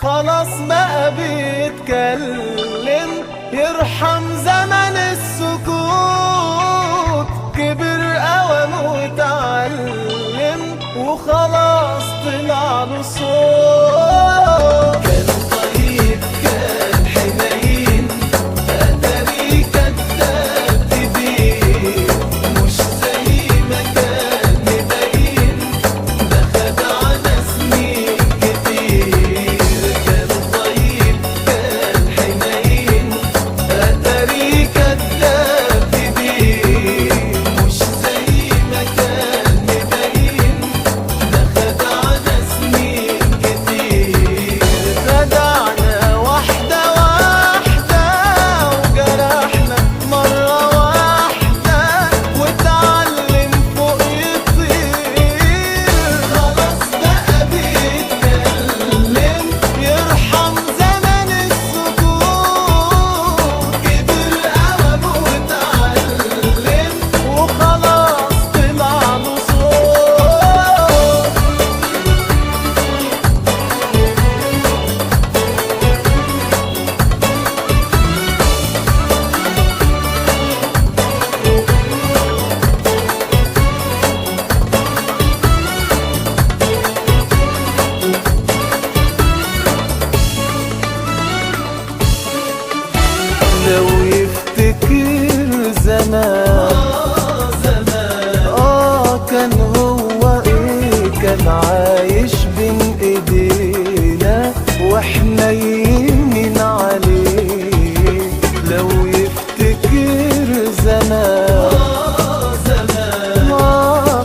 خلاص بقى بيتكلم، يرحم زمن السكوت. كبر قوم واتعلم وخلاص طلع له صوت. كان طيب كان حنين، اتاري كداب كبير، مش زي ما كان مبين، ده خدعنا سنين كتير. كان طيب كان حنين، اتاري كداب كبير، مش زي ما كان مبين، ده خدعنا سنين كتير. خدعنا واحدة واحدة وجرحنا مرة واحدة، واتعلم فوق يطير. خلاص بقى بيتكلم، يرحم زمن السكوت. كبر قوم واتعلم وخلاص طلع له صوت. لو يفتكر زمان كان هو ايه، كان عايش بين ايدينا واحنا يمين عليه. لو يفتكر زمان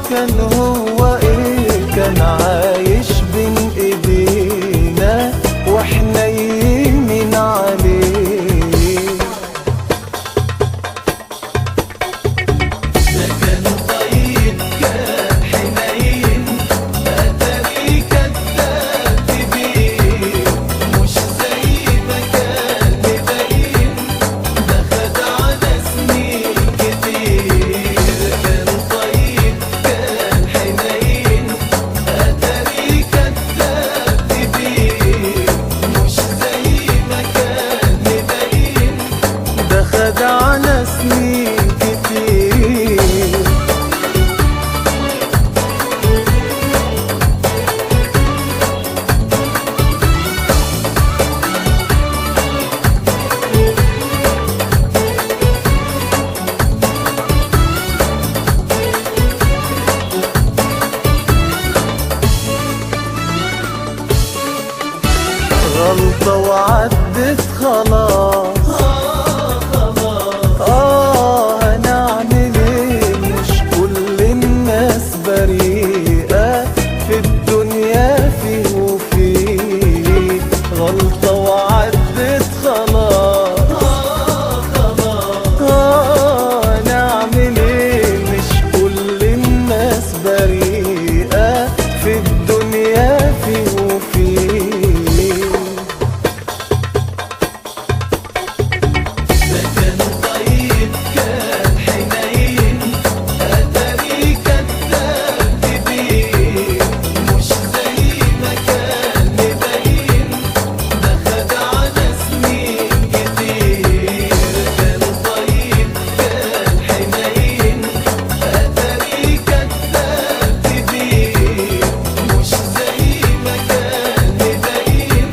كان هو ايه، كان عايش بين ايدينا واحنا يمين عليه. كان طيب كان حنين، اتاري كداب كبير، مش زي ما كان مبين، ده خدعنا سنين كتير. كان طيب كان حنين، اتاري كداب كبير، مش زي ما كان مبين، ده خدعنا سنين كتير. غلطة وعدت خلاص، هنعمل ايه؟ مش كل الناس بريئة في الدنيا، فيه وفيه. غلطة وعدت خلاص، هنعمل ايه؟ مش كل الناس بريئة في الدنيا، فيه وفيه. كان طيب كان حنين، اتاري كداب كبير، مش زي ما كان مبين، ده خدعنا سنين كتير. كان طيب كان حنين، اتاري كداب كبير، مش زي ما كان مبين،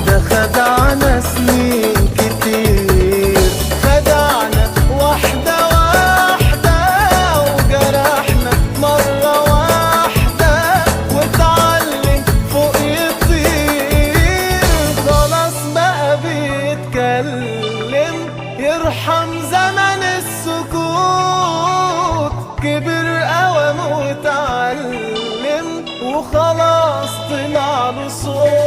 ده خدعنا سنين كتير. خدعنا واحدة واحدة وجرحنا مرة واحدة، واتعلم فوق يطير. خلاص بقى بيتكلم، يرحم زمن السكوت. كبر قوم واتعلم وخلاص طلع له صوت.